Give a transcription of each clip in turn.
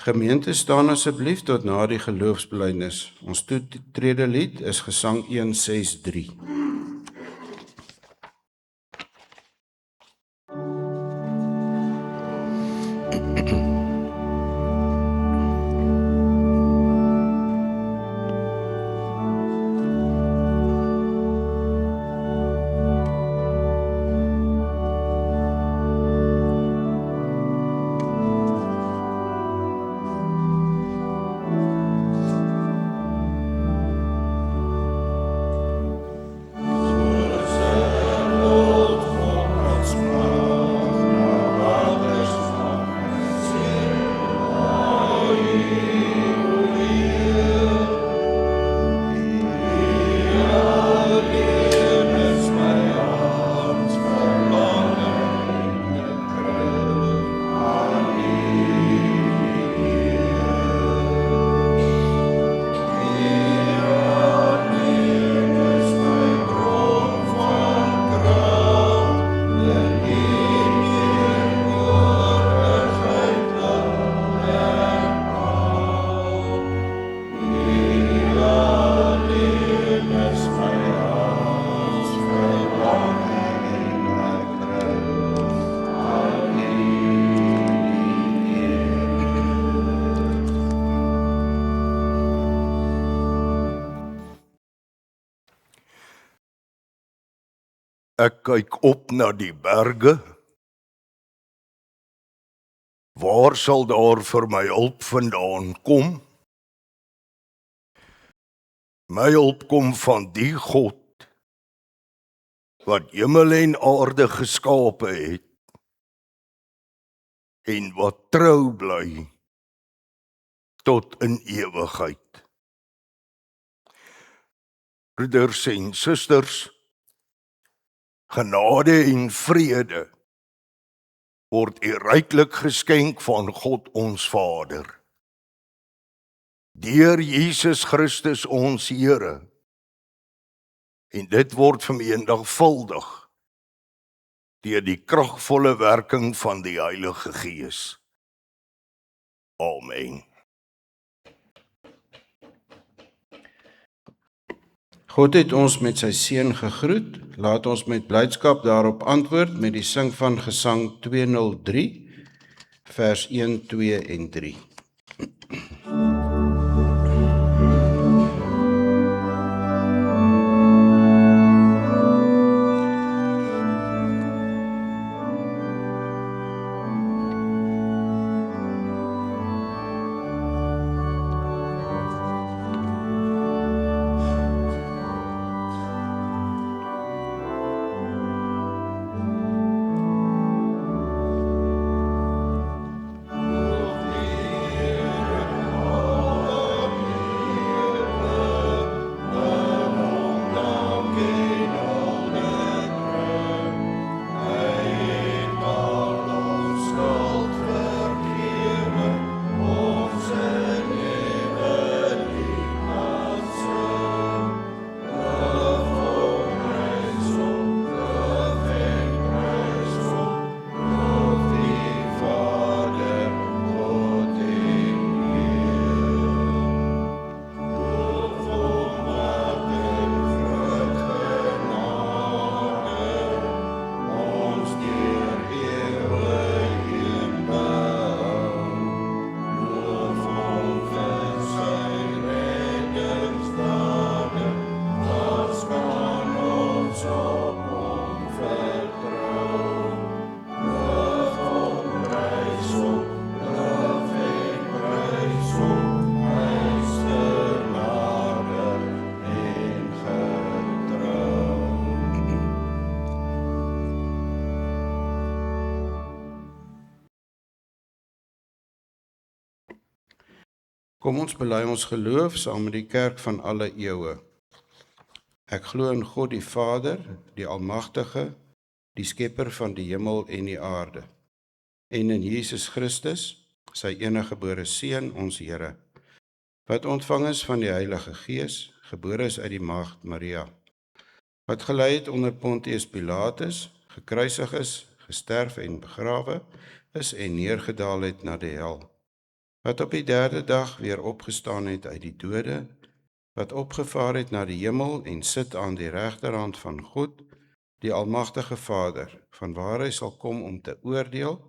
Gemeente, staan asseblief tot na die geloofsbelijdenis. Ons toetrede lied is gesang 163. Ek kyk op na die berge. Waar sal daar vir my hulp vandaan kom? My hulp kom van die God wat hemel en aarde geskape het en wat trou bly tot in ewigheid. Broeders en susters, genade en vrede word u ryklik geskenk van God ons Vader, deur Jesus Christus ons Here, en dit word vermenigvuldig deur die kragvolle werking van die Heilige Gees. Amen. God het ons met sy seun gegroet. Laat ons met blydskap daarop antwoord met die sing van gesang 203, vers 1, 2 en 3. Kom ons bely ons geloof saam met die kerk van alle eeue. Ek glo in God die Vader, die Almagtige, die Skepper van die hemel en die aarde, en in Jesus Christus, sy eniggebore Seun, ons Here, wat ontvang is van die Heilige Gees, gebore is uit die maagd Maria, wat gelei het onder Pontius Pilatus, gekruisig is, gesterf en begrawe is en neergedaal het na die hel. wat op die derde dag weer opgestaan het uit die dode, wat opgevaar het na die hemel en sit aan die regterhand van God, die almagtige Vader, vanwaar hy sal kom om te oordeel,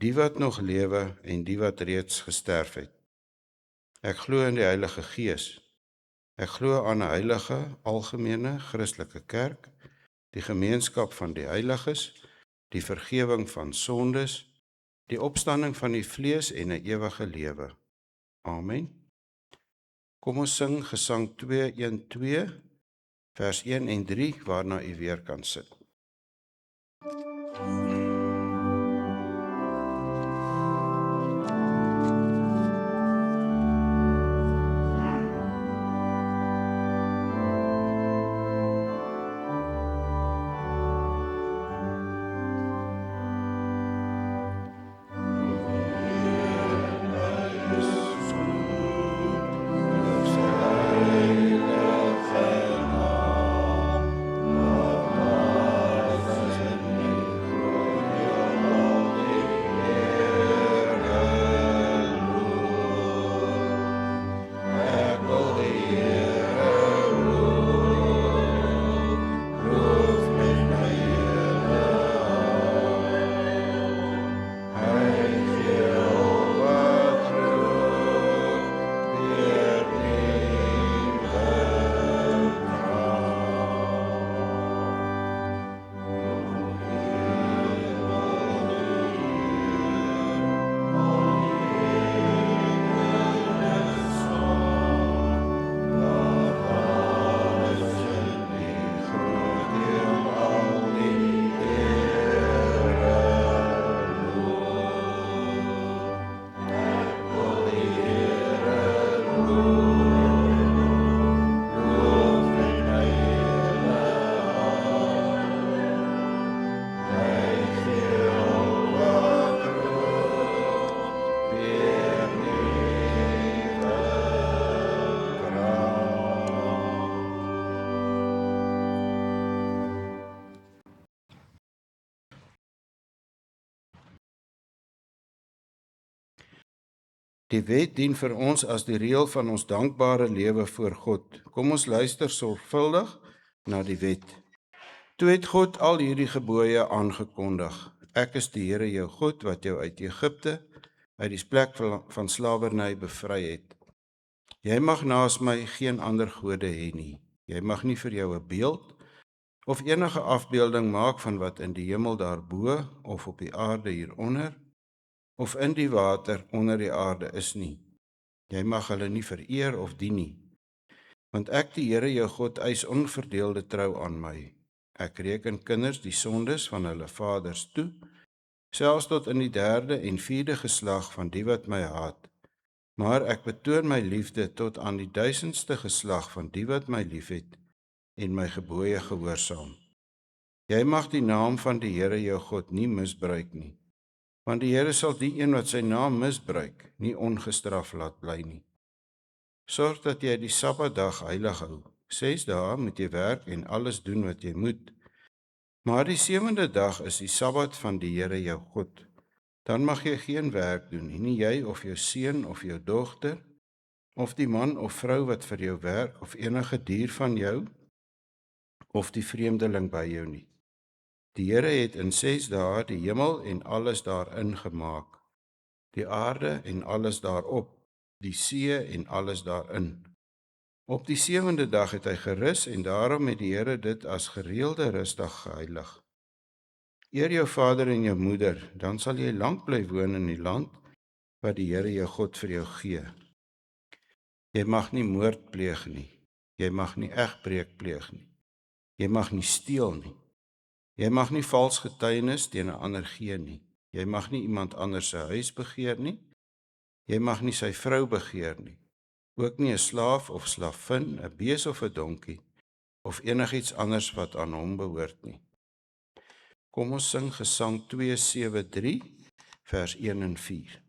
die wat nog lewe en die wat reeds gesterf het. Ek glo in die Heilige Gees. Ek glo aan 'n heilige, algemene, Christelike kerk, die gemeenskap van die heiliges, die vergifnis van sondes, die opstanding van die vlees en 'n ewige lewe. Amen. Kom ons sing Gesang 212, vers 1 en 3, waarna u weer kan sit. Die wet dien vir ons as die reël van ons dankbare lewe voor God. Kom ons luister sorgvuldig na die wet. Toe het God al hierdie gebooie aangekondig. Ek is die Here jou God wat jou uit Egipte, uit die plek van slawerny bevry het. Jy mag naas my geen ander gode hê nie. Jy mag nie vir jou 'n beeld of enige afbeelding maak van wat in die hemel daarbo of op die aarde hieronder of in die water onder die aarde is nie. Jy mag hulle nie vereer of dien nie, want ek die Here jou God eis onverdeelde trou aan my. Ek reken kinders die sondes van hulle vaders toe, selfs tot in die 3de en 4de geslag van die wat my haat. Maar ek betoon my liefde tot aan die 1000ste geslag van die wat my liefhet en my gebooie gehoorsaam. Jy mag die naam van die Here jou God nie misbruik nie, want die Here sal die een wat sy naam misbruik, nie ongestraf laat bly nie. Sorg dat jy die Sabbatdag heilig hou. 6 dae moet jy werk en alles doen wat jy moet. Maar die 7de dag is die Sabbat van die Here jou God. Dan mag jy geen werk doen, nie jy of jou seun of jou dogter, of die man of vrou wat vir jou werk, of enige dier van jou, of die vreemdeling by jou nie. Die Here het in 6 dae die hemel en alles daarin gemaak, die aarde en alles daarop, die see en alles daarin. Op die 7de dag het hy gerus en daarom het die Here dit as gereelde rusdag geheilig. Eer jou vader en jou moeder, dan sal jy lank bly woon in die land wat die Here jou God vir jou gee. Jy mag nie moord pleeg nie, jy mag nie egbreek pleeg nie, jy mag nie steel nie, jy mag nie vals getuienis teen 'n ander gee nie, jy mag nie iemand anders se huis begeer nie, jy mag nie sy vrou begeer nie, ook nie 'n slaaf of slavin, 'n bees of 'n donkie, of enigiets anders wat aan hom behoort nie. Kom ons sing Gesang 273, vers 1 en 4.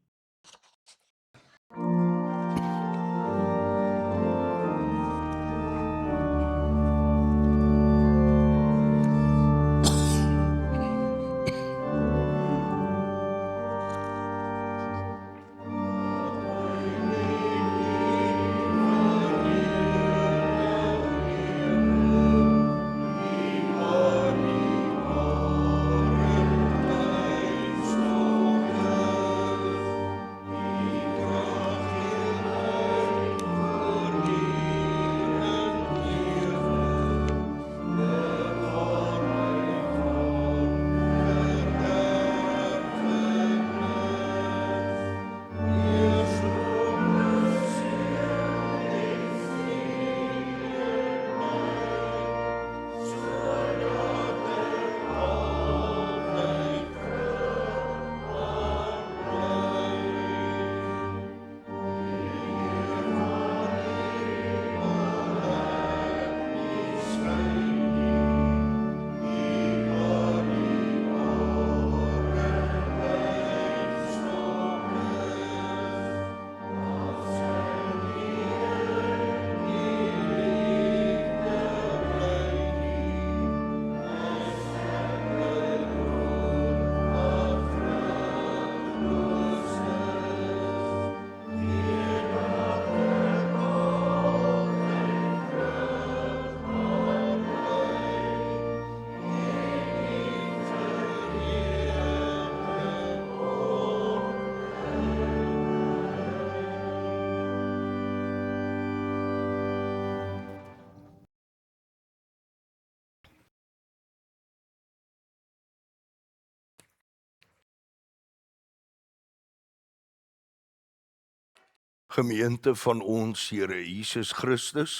Gemeente van ons Here Jesus Christus.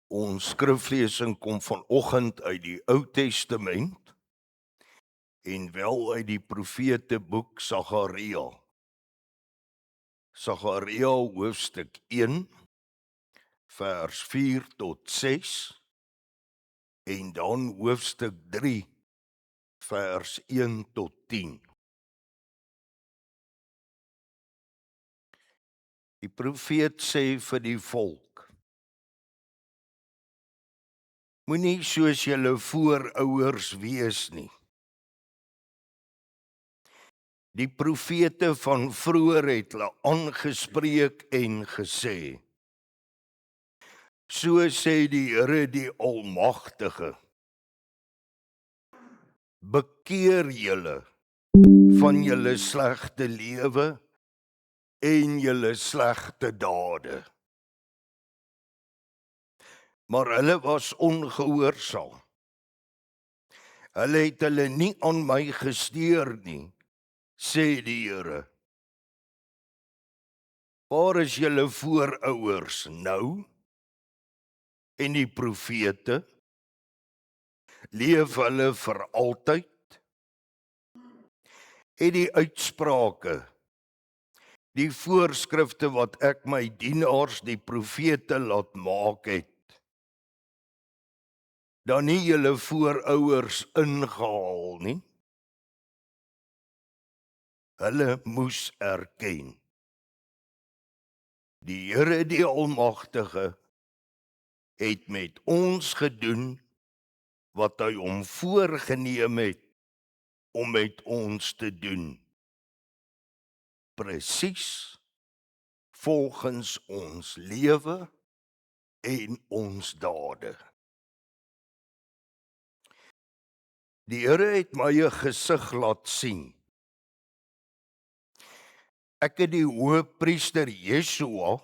Ons skriflesing kom vanoggend uit die Ou Testament en wel uit die profeteboek Sagaria. Sagaria hoofstuk 1 vers 4 tot 6 en dan hoofstuk 3 vers 1 tot 10. Die profeet sê vir die volk: Moenie soos julle voorouers wees nie. Die profete van vroeër het hulle aangespreek en gesê: So sê die Here die Almagtige, bekeer julle van julle slegte lewe en julle slegte dade. Maar hulle was ongehoorsaam. Hulle het hulle nie aan my gesteer nie, sê die Here. Waar is julle voorouers nou? En die profete? Leef hulle vir altyd? Het die uitsprake, die voorskrifte wat ek my dienaars die profete laat maak het, dan nie julle voorouers ingehaal nie? Hulle moes erken: die Here die Almagtige het met ons gedoen wat hy hom voorgenem het om met ons te doen. Presies volgens ons lewe en ons dade. Die Here het my 'n gesig laat sien. Ek het die hoëpriester Yeshua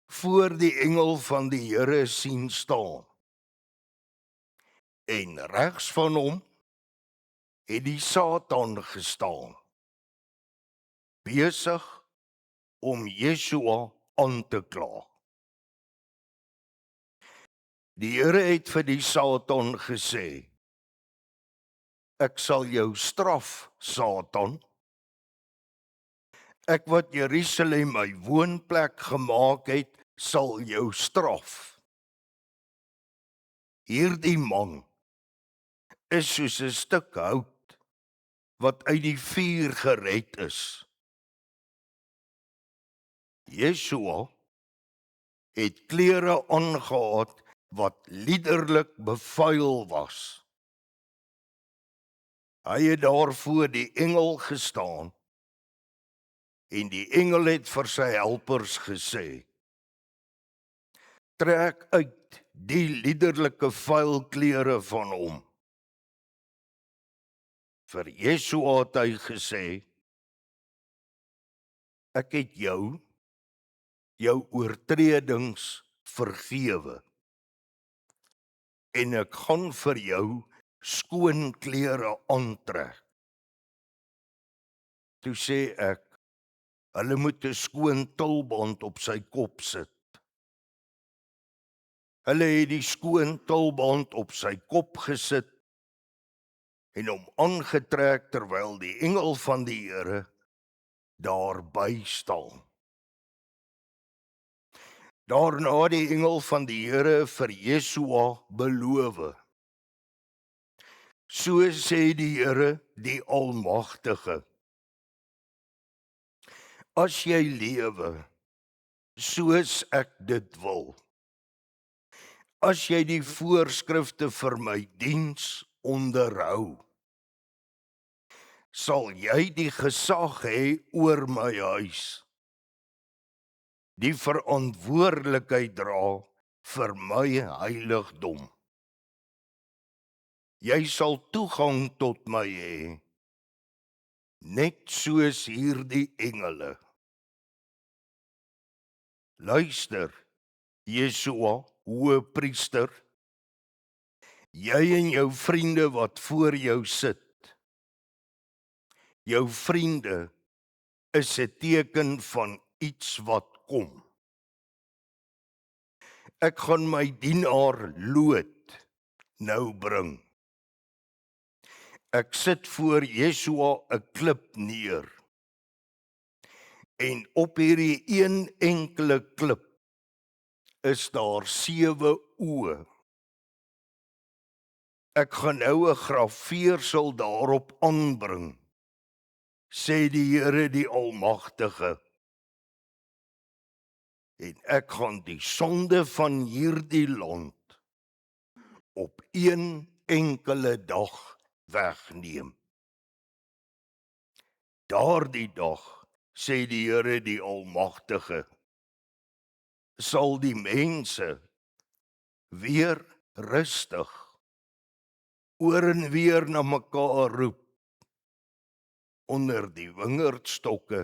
voor die engel van die Here sien staan. En regs van hom het die Satan gestaan, besig om Yeshua aan te kla. Die Here het vir die Satan gesê: Ek sal jou straf, Satan. Ek wat Jerusalem my woonplek gemaak het, sal jou straf. Hierdie man is soos 'n stuk hout wat uit die vuur gered is. Yeshua het klere aangetree wat liderlik bevuil was. Hy het daar voor die engel gestaan en die engel het vir sy helpers gesê: Trek uit die liderlike vuil klere van hom. Vir Yeshua het hy gesê: Ek het jou oortredings vergewe en ek gaan vir jou skoon klere aantrek. Toe sê ek, hulle moet 'n skoon tulband op sy kop sit. Hulle het die skoon tulband op sy kop gesit en hom aangetrek terwyl die engel van die Here daarby staan. Daarna die engel van die Here vir Yeshua beloof: So sê die Here die Almagtige, as jy lewe soos ek dit wil, as jy die voorskrifte vir my diens onderhou, sal jy die gesag hê oor my huis, die verantwoordelikheid dra vir my heiligdom. Jy sal toegang tot my hê, net soos hierdie engele. Luister, Yeshua, hoëpriester, jy en jou vriende wat voor jou sit. Jou vriende is 'n teken van iets wat kom. Ek gaan my dienaar Lot nou bring. Ek sit voor Jesua 'n klip neer. En op hierdie een enkele klip is daar 7 oë. Ek gaan nou 'n graveersel daarop aanbring, sê die Here die Almagtige. En ek gaan die sonde van hierdie land op een enkele dag wegneem. Daardie dag, sê die Here die Almagtige, sal die mense weer rustig oor en weer na mekaar roep onder die wingerdstokke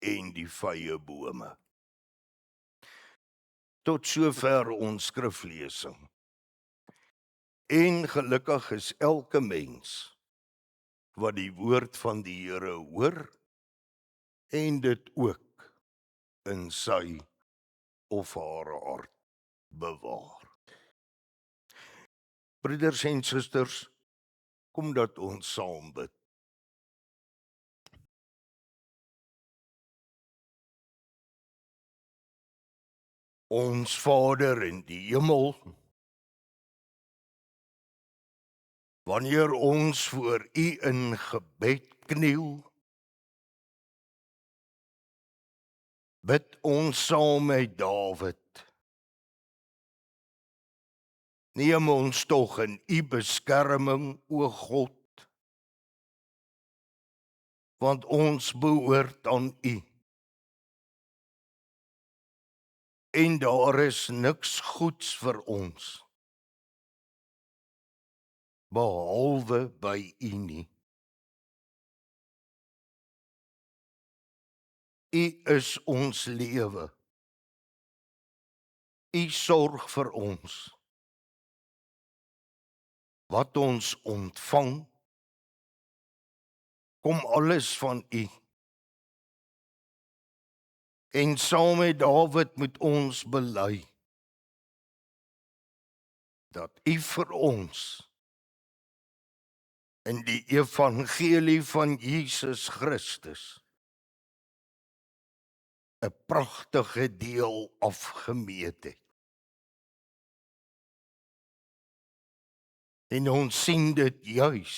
en die vyebome. Tot sover ons skriflesing. En gelukkig is elke mens wat die woord van die Here hoor en dit ook in sy of haar hart bewaar. Broeders en susters, kom dat ons saam bid. Ons Vader in die hemel, wanneer ons voor U in gebed kniel, bid ons saam met Dawid. Neem ons tog in U beskerming, o God, want ons behoort aan U. En daar is niks goeds vir ons, behalwe by U nie. U is ons lewe. U sorg vir ons. Wat ons ontvang, kom alles van U. En saam met Dawid moet ons bely dat U vir ons in die evangelie van Jesus Christus 'n pragtige deel afgemeet het. En ons sien dit juis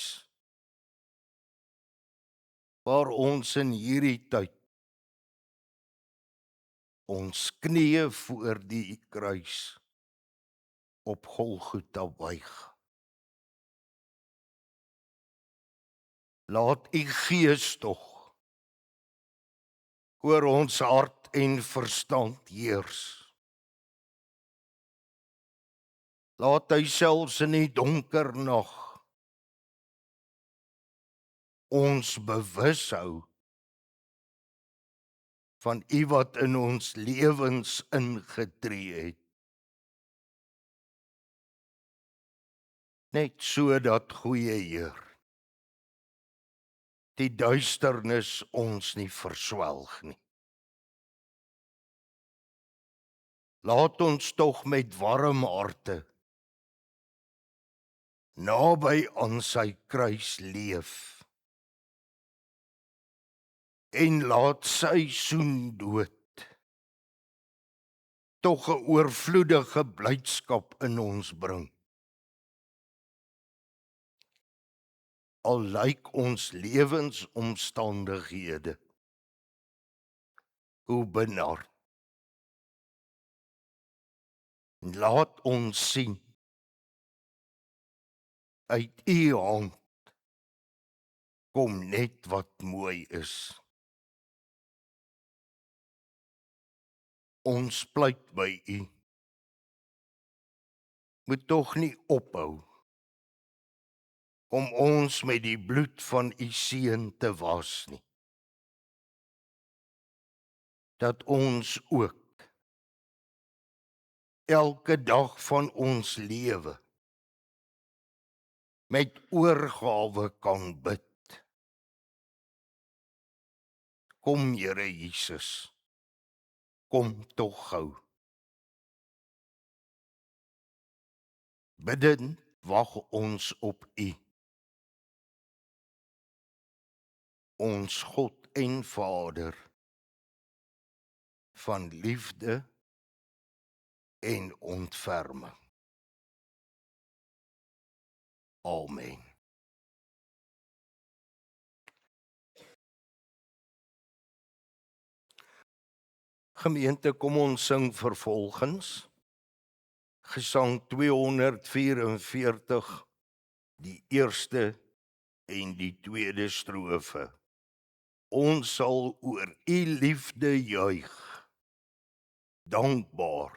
waar ons in hierdie tyd ons knieë voor die kruis op Golgotha buig. Laat U Gees tog oor ons hart en verstand heers. Laat hy selfs in die donker nag ons bewus hou van U wat in ons lewens ingetree het. Net sodat, goeie Heer, die duisternis ons nie verswelg nie. Laat ons tog met warm harte naby aan sy kruis leef en laat sy soendood tog 'n oorvloedige blydskap in ons bring. Al lyk ons lewensomstandighede hoe benard. Laat ons sien, uit U hand kom net wat mooi is. Ons pleit by U, moet tog nie ophou om ons met die bloed van U Seun te was nie. Dat ons ook elke dag van ons lewe met oorgawe kan bid. Kom, Here Jesus, kom tog gou. Bidden wag ons op U, ons God en Vader, van liefde en ontferming. Amen. Gemeente, kom ons sing vervolgens Gesang 244, die eerste en die tweede strofe. Ons sal oor U liefde juig, dankbaar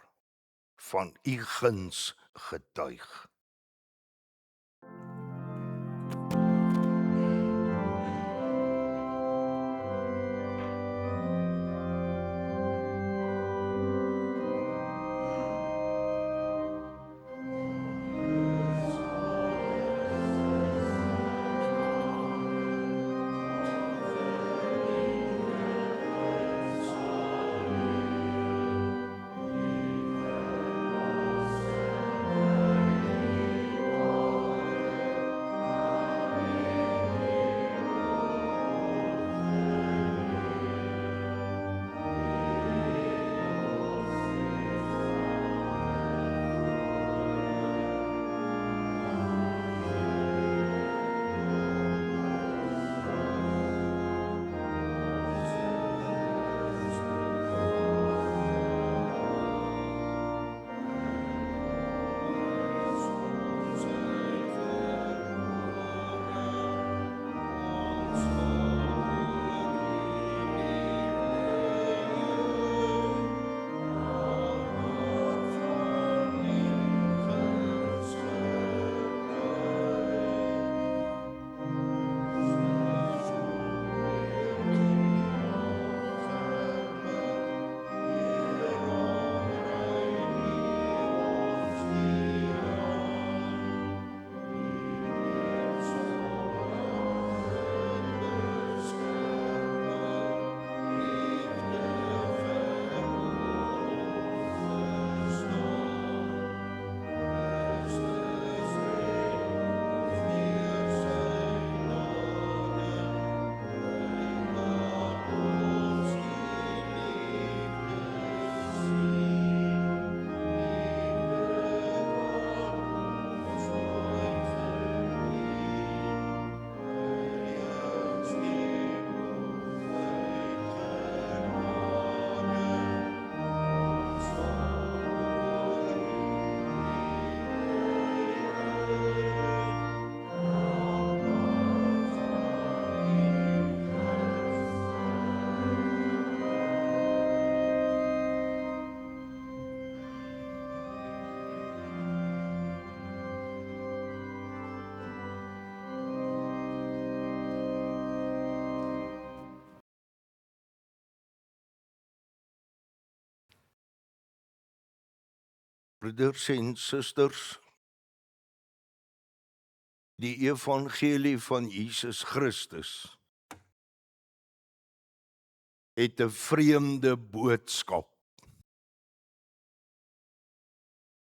van U guns getuig. Broeders en susters, die evangelie van Jesus Christus het 'n vreemde boodskap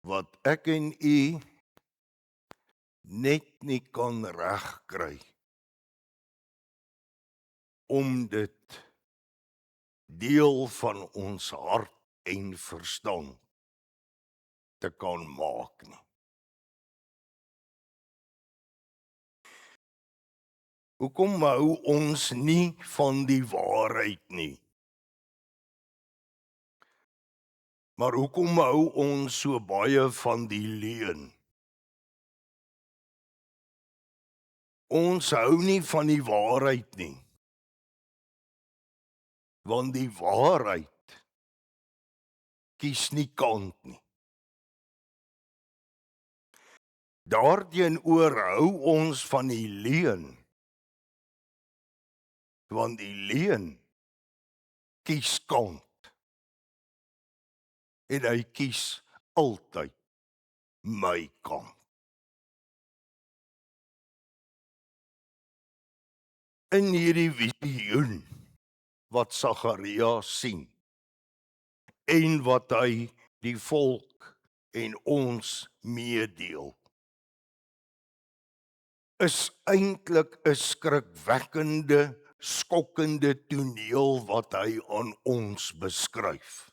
wat ek en u net nie kan regkry om dit deel van ons hart en verstand te kan maak nie. Hoekom hou ons nie van die waarheid nie? Maar hoekom hou ons so baie van die leuen? Ons hou nie van die waarheid nie, want die waarheid kies nie kant nie. Daarteenoor hou ons van die leuen, want die leuen kies kant. En hy kies altyd my kant. In hierdie visioen wat Sagaria sien en wat hy die volk en ons meedeel, is eintlik 'n skrikwekkende, skokkende toneel wat hy aan ons beskryf.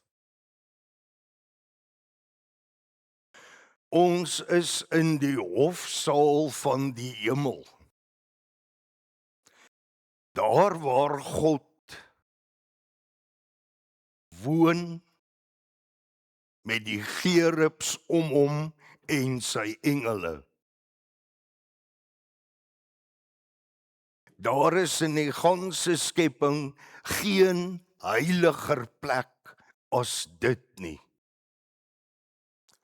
Ons is in die hofsaal van die hemel. Daar waar God woon met die gerubs om hom en sy engele. Daar is in die ganse skepping geen heiliger plek as dit nie.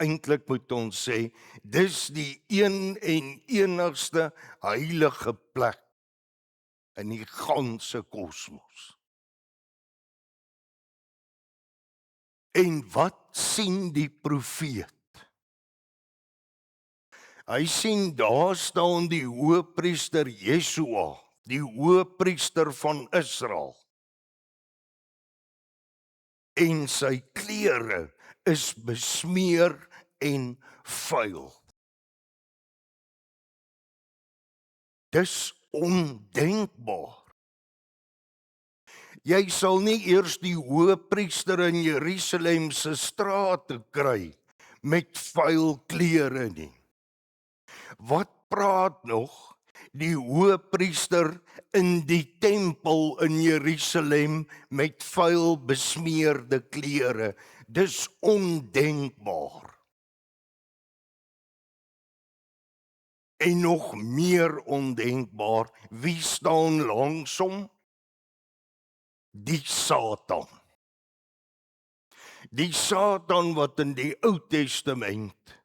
Eintlik moet ons sê, dis die een en enigste heilige plek in die ganse kosmos. En wat sien die profeet? Hy sien daar staan die hoëpriester Jesua, die hoëpriester van Israel. En sy klere is besmeer en vuil. Dis ondenkbaar. Jy sal nie eers die hoëpriester in Jerusalem se strate kry met vuil klere nie. Wat praat nog die hoëpriester in die tempel in Jerusalem met vuil besmeerde klere? Dis ondenkbaar. En nog meer ondenkbaar, wie staan langs hom? Die Satan. Die Satan wat in die Ou Testament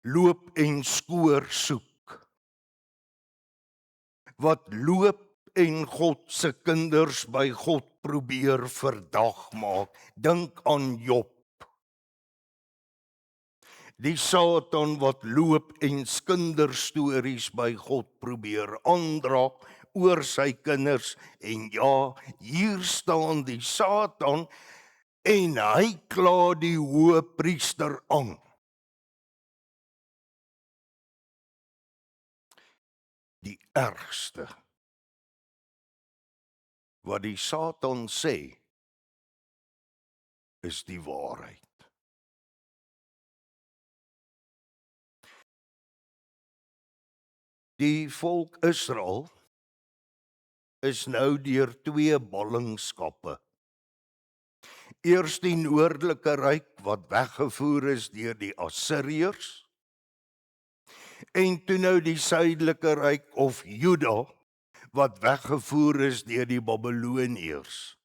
loop en skoor soek. Wat loop en God se kinders by God probeer verdag maak. Dink aan Job. Die Satan wat loop en kinderstories by God probeer aandra oor sy kinders, en ja, hier staan die Satan en hy kla die hoëpriester aan. Die ergste wat die Satan sê, is die waarheid. Die volk Israel is nou deur 2 ballingskappe. Eers die noordelike ryk wat weggevoer is deur die Assiriërs, en toe nou die suidelike ryk of Juda wat weggevoer is deur die Babiloniërs.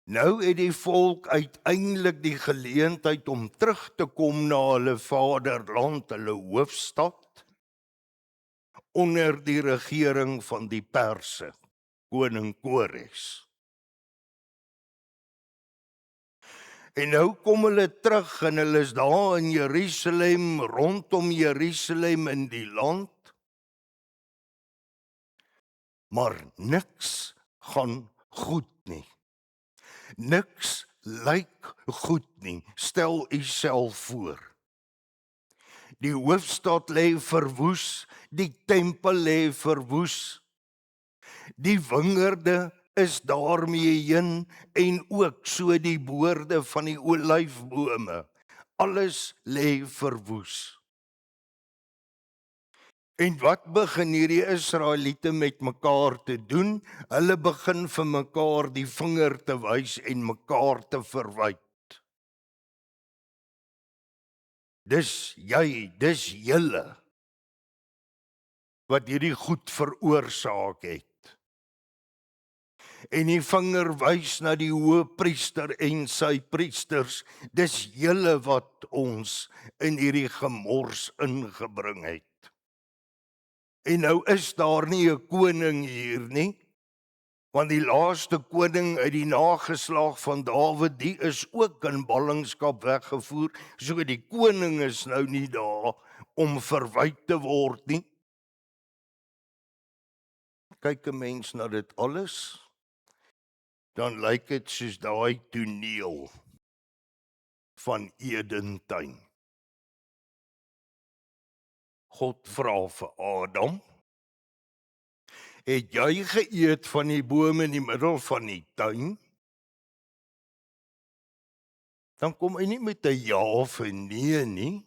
Nou het die volk uiteindelik die geleentheid om terug te kom na hulle vaderland, hulle hoofstad, onder die regering van die Perse, koning Kores. En nou kom hulle terug en hulle is daar in Jerusalem, rondom Jerusalem in die land, maar niks gaan goed nie. Niks lyk goed nie. Stel u self voor. Die hoofstad lê verwoes, die tempel lê verwoes. Die wingerde is daarmee heen en ook so die boorde van die olyfbome. Alles lê verwoes. En wat begin hierdie Israeliete met mekaar te doen? Hulle begin vir mekaar die vinger te wys en mekaar te verwyd. Dis jy, dis julle wat hierdie goed veroorsaak het. En die vinger wys na die hoëpriester en sy priesters. Dis julle wat ons in hierdie gemors ingebring het. En nou is daar nie 'n koning hier nie, want die laaste koning uit die nageslag van Dawid, die is ook in ballingskap weggevoer, so die koning is nou nie daar om verwyd te word nie. kyk 'n mens na dit alles, dan lyk dit soos daai toneel van Edentuin. God vra vir Adam, het jy geëet van die boom in die middel van die tuin? Dan kom hy nie met 'n ja of 'n nee nie.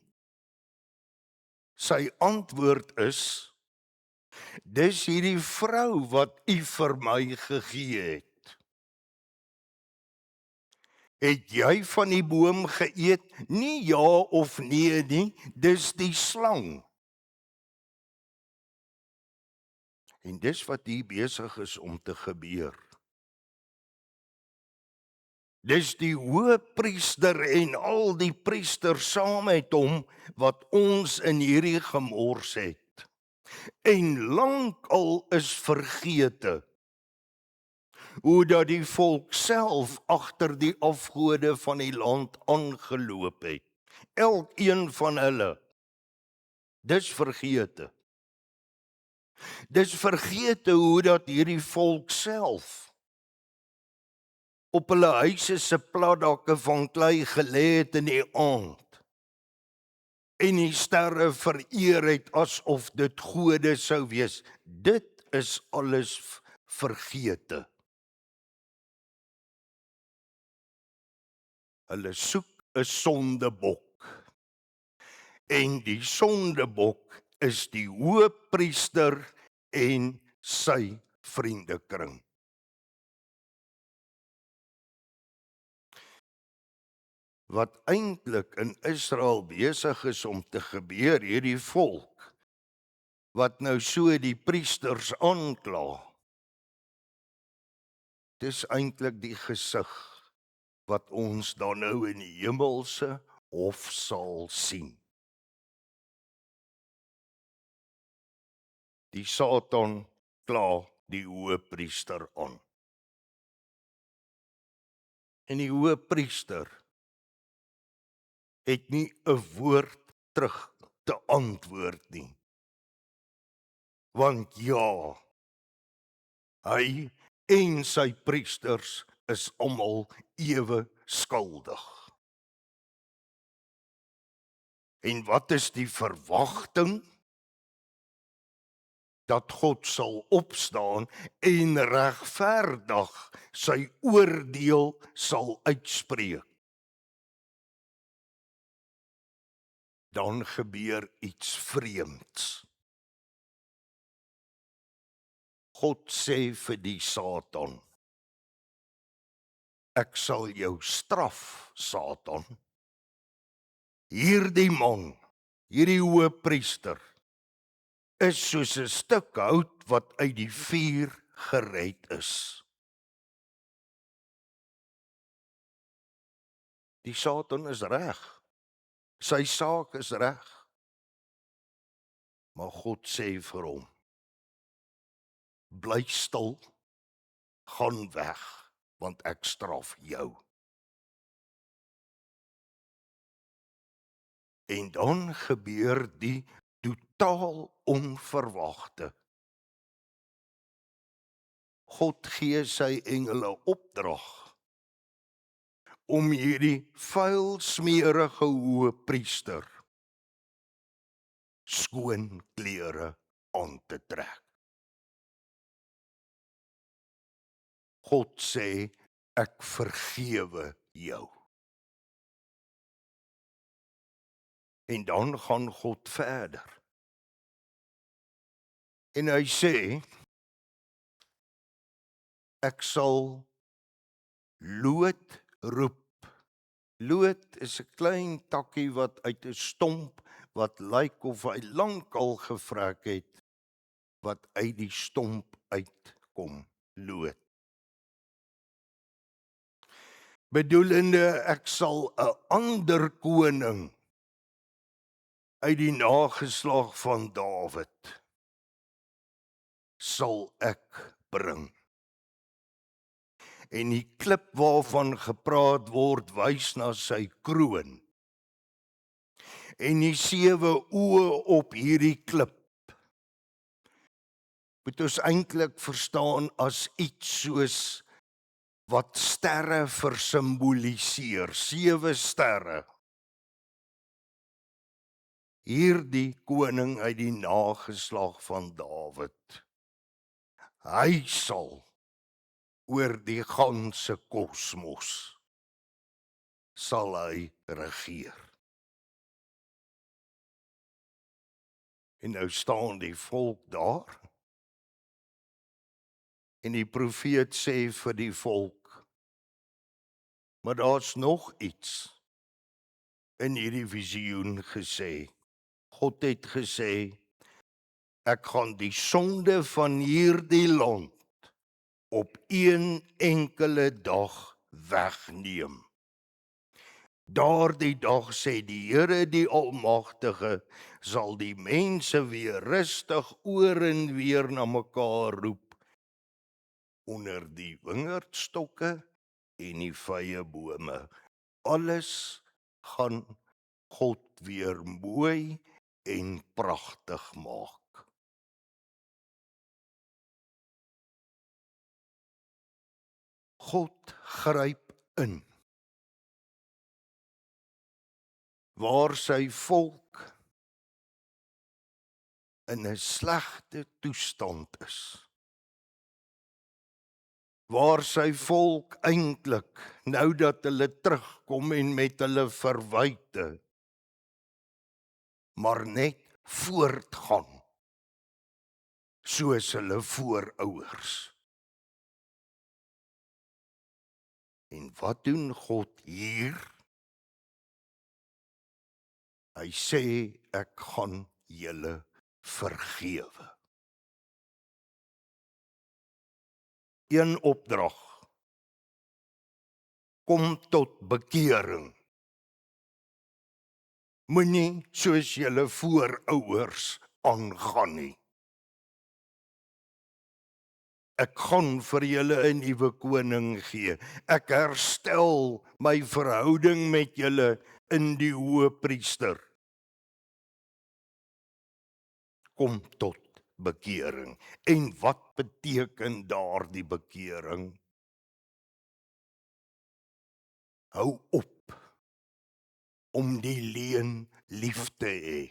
Sy antwoord is, dis hierdie vrou wat u vir my gegee het. Het jy van die boom geëet? Nie ja of nee nie, dis die slang. En dis wat hier besig is om te gebeur. Dis die hoëpriester en al die priesters saam met hom wat ons in hierdie gemors het. En lankal is vergete hoe dat die volk self agter die afgode van die land aangeloop het. Elkeen van hulle. Dis vergete. Dis vergete hoe dat hierdie volk self op hulle huise se platdakke van klei gelê het in die aand en die sterre vereer het asof dit gode sou wees. Dit is alles vergete. Hulle soek 'n sondebok. En die sondebok is die hoëpriester en sy vriendekring. Wat eintlik in Israel besig is om te gebeur, hierdie volk, wat nou so die priesters aankla, dis eintlik die gesig wat ons dan nou in die hemelse hof sal sien. Die Satan kla die hoëpriester aan. En die hoëpriester het nie 'n woord terug te antwoord nie. Want ja, hy en sy priesters is almal ewe skuldig. En wat is die verwagting? Dat God sal opstaan en regverdig sy oordeel sal uitspreek. Dan gebeur iets vreemds. God sê vir die Satan, ek sal jou straf, Satan. Hierdie man, hierdie hoëpriester, is soos 'n stuk hout wat uit die vuur gered is. Die Satan is reg. Sy saak is reg. Maar God sê vir hom, bly stil, gaan weg, want ek straf jou. En dan gebeur die totaal onverwagte. God gee sy engele opdrag om hierdie vuil smeerige hoëpriester skoon klere aan te trek. God sê, ek vergewe jou. En dan gaan God verder. En hy sê, ek sal lood roep. Lood is 'n klein takkie wat uit 'n stomp wat lyk of hy lankal gevrek het, wat uit die stomp uitkom, lood. Bedoelende, ek sal 'n ander koning uit die nageslag van Dawid sal ek bring. En die klip waarvan gepraat word, wys na sy kroon. En die 7 oë op hierdie klip moet ons eintlik verstaan as iets soos wat sterre versimboliseer, 7 sterre. Hierdie koning uit die nageslag van Dawid, hy sal oor die ganse kosmos sal hy regeer. En nou staan die volk daar, en die profeet sê vir die volk, maar daar's nog iets in hierdie visioen gesê. God het gesê, ek gaan die sonde van hierdie land op een enkele dag wegneem. Daardie dag, sê die Here die Almagtige, sal die mense weer rustig oor en weer na mekaar roep onder die wingerdstokke en die vrye bome. Alles gaan God weer mooi en pragtig maak. God gryp in waar sy volk in 'n slegte toestand is. Waar sy volk eintlik, nou dat hulle terugkom en met hulle verwyte, maar net voortgaan, soos hulle voorouers. En wat doen God hier? Hy sê, ek gaan julle vergewe. Een opdrag, kom tot bekering. Moenie soos julle voorouers aangaan nie. Ek gaan vir julle 'n nuwe koning gee. Ek herstel my verhouding met julle in die hoëpriester. Kom tot bekering. En wat beteken daardie bekering? Hou op om die leuen lief te hê.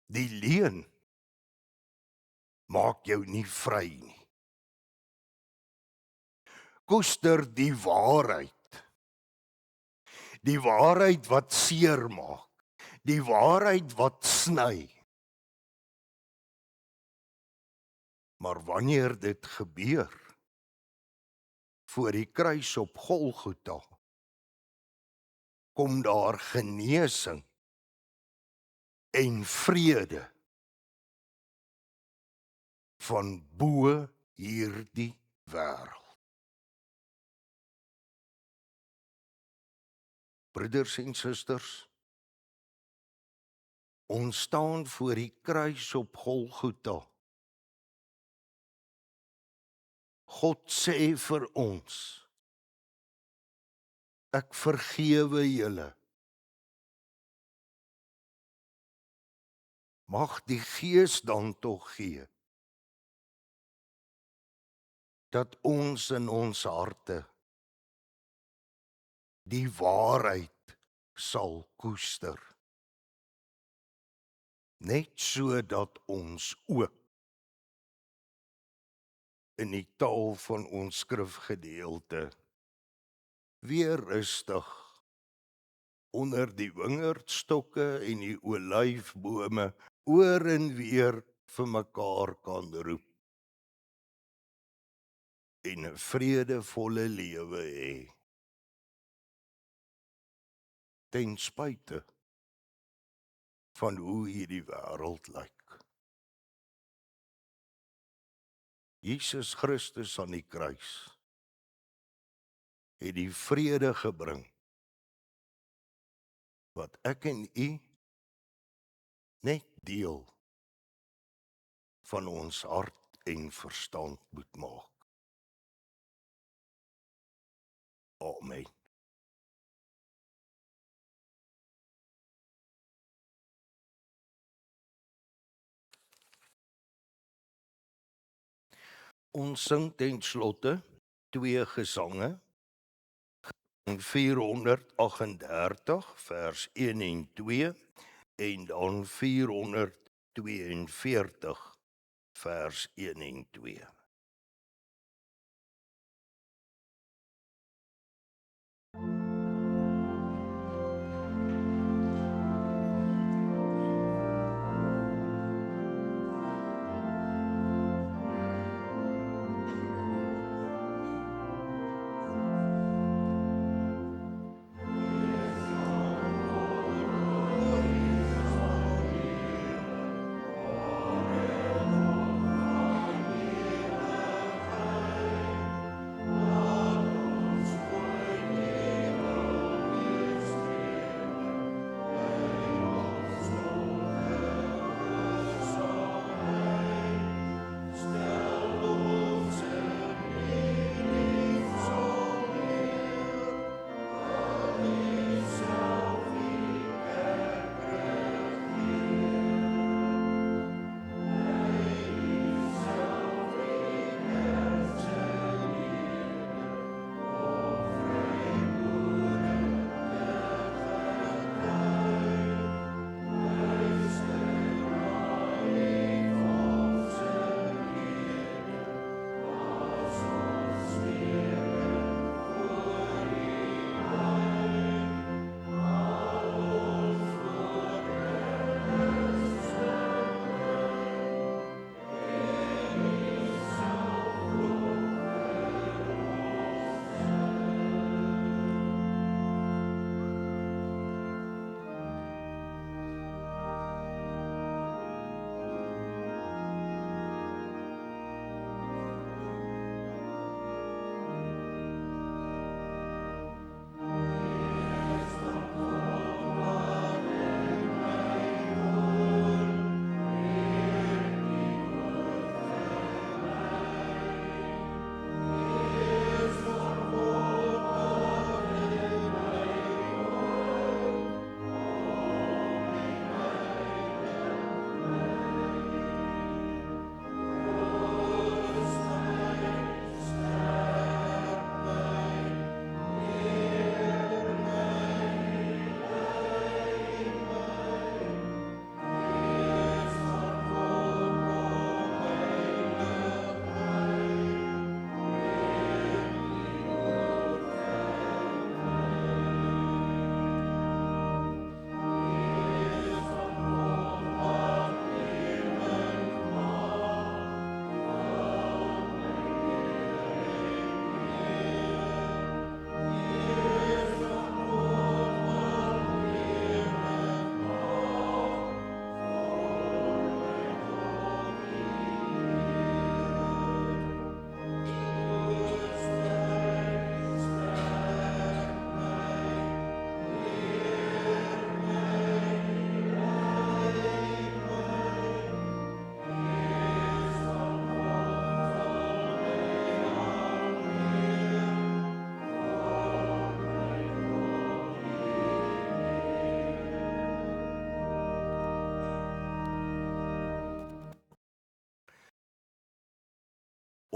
Die leuen maak jou nie vry nie. Koester die waarheid. Die waarheid wat seer maak. Die waarheid wat sny. Maar wanneer dit gebeur, voor die kruis op Golgotha, kom daar genesing en vrede van bo hierdie wêreld. Broeders en susters, ons staan voor die kruis op Golgotha. God sê vir ons, ek vergewe julle. Mag die Gees dan tog gee, dat ons in ons harte die waarheid sal koester. Net so dat ons ook in die taal van ons skrifgedeelte weer rustig onder die wingerdstokke en die olyfbome oor en weer vir mekaar kan roep en 'n vredevolle lewe hê. Ten spyte van hoe hierdie wêreld lyk. Jesus Christus aan die kruis het die vrede gebring wat ek en u net deel van ons hart en verstand moet maak. Amen. Ons sing ten slotte 2 gesange, 438 vers 1 en 2 en dan 442 vers 1 en 2.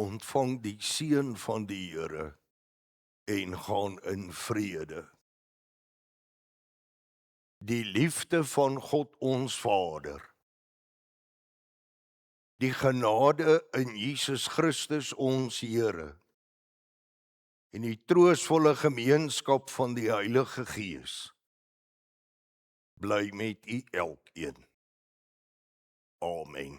Ontvang die seën van die Here en gaan in vrede. Die liefde van God ons Vader, die genade in Jesus Christus ons Here en die troostvolle gemeenskap van die Heilige Gees bly met u elkeen. Amen.